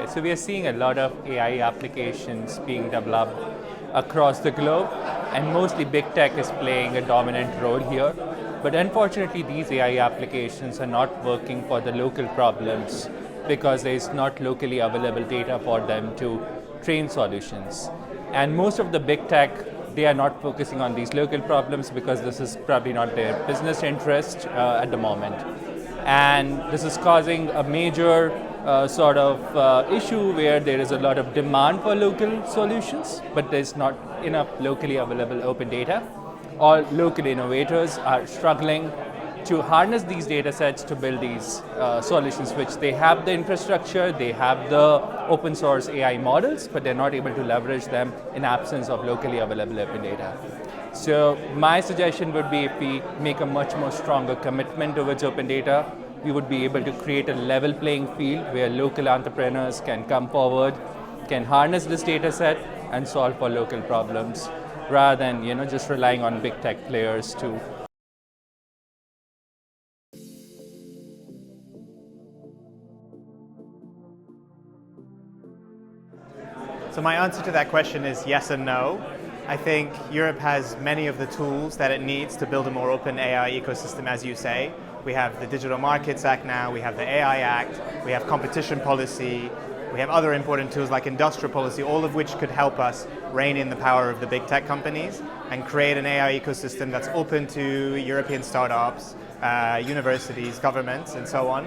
So we are seeing a lot of AI applications being developed across the globe, and mostly big tech is playing a dominant role here. But unfortunately, these AI applications are not working for the local problems because there is not locally available data for them to train solutions. And most of the big tech, they are not focusing on these local problems because this is probably not their business interest at the moment. And this is causing a major issue where there is a lot of demand for local solutions, but there's not enough locally available open data. All local innovators are struggling to harness these data sets to build these solutions, which they have the infrastructure, they have the open source AI models, but they're not able to leverage them in absence of locally available open data. So my suggestion would be, if we make a much more stronger commitment towards open data, we would be able to create a level playing field where local entrepreneurs can come forward, can harness this data set and solve for local problems, rather than just relying on big tech players to. So my answer to that question is yes and no. I think Europe has many of the tools that it needs to build a more open AI ecosystem, as you say. We have the Digital Markets Act now, we have the AI Act, we have competition policy, we have other important tools like industrial policy, all of which could help us rein in the power of the big tech companies and create an AI ecosystem that's open to European startups, universities, governments, and so on.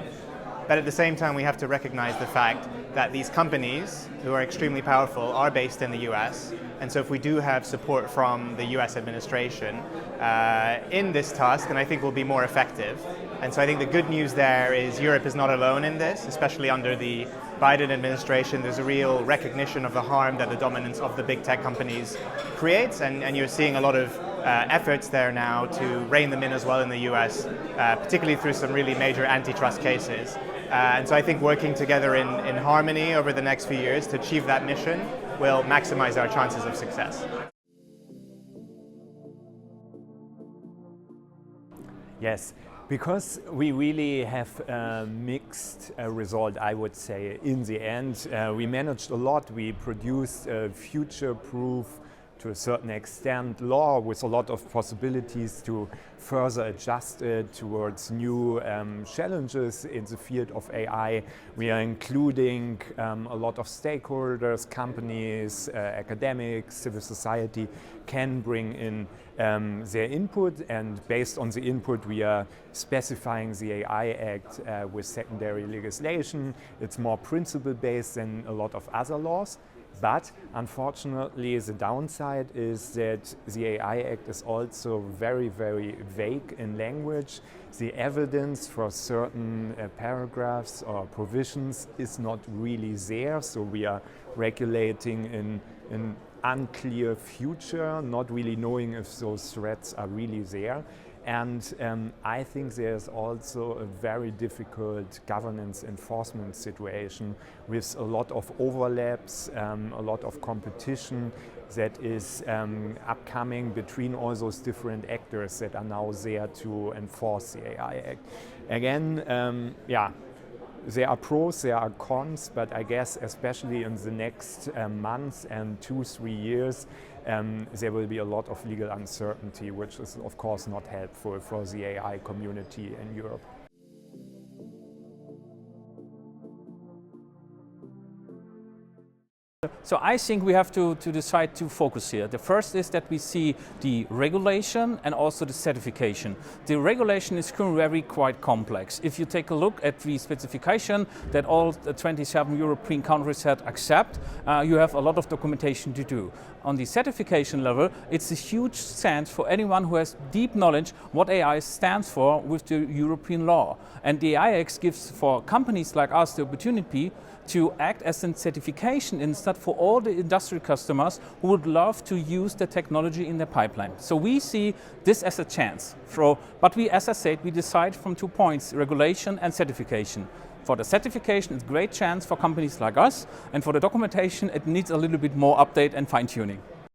But at the same time, we have to recognize the fact that these companies, who are extremely powerful, are based in the US. And so if we do have support from the US administration in this task, then I think we'll be more effective. And so I think the good news there is Europe is not alone in this, especially under the Biden administration. There's a real recognition of the harm that the dominance of the big tech companies creates, and you're seeing a lot of efforts there now to rein them in as well in the US, particularly through some really major antitrust cases. And so I think working together in harmony over the next few years to achieve that mission will maximize our chances of success. Yes, because we really have a mixed result, I would say, in the end. We managed a lot. We produced a future-proof, to a certain extent, law with a lot of possibilities to further adjust it towards new challenges in the field of AI. We are including a lot of stakeholders, companies, academics, civil society can bring in their input, and based on the input we are specifying the AI Act with secondary legislation. It's more principle-based than a lot of other laws. But unfortunately, the downside is that the AI Act is also very, very vague in language. The evidence for certain paragraphs or provisions is not really there, so we are regulating in an unclear future, not really knowing if those threats are really there. And I think there's also a very difficult governance enforcement situation with a lot of overlaps, a lot of competition that is upcoming between all those different actors that are now there to enforce the AI Act. Again, there are pros, there are cons, but I guess especially in the next months and 2-3 years, there will be a lot of legal uncertainty, which is of course not helpful for the AI community in Europe. So I think we have to decide to focus here. The first is that we see the regulation and also the certification. The regulation is currently quite complex. If you take a look at the specification that all the 27 European countries had accept, you have a lot of documentation to do. On the certification level, it's a huge chance for anyone who has deep knowledge what AI stands for with the European law. And the AI Act gives for companies like us the opportunity to act as a certification instead for all the industrial customers who would love to use the technology in their pipeline. So we see this as a chance. But we, as I said, we decide from 2 points, regulation and certification. For the certification, it's a great chance for companies like us, and for the documentation, it needs a little bit more update and fine-tuning.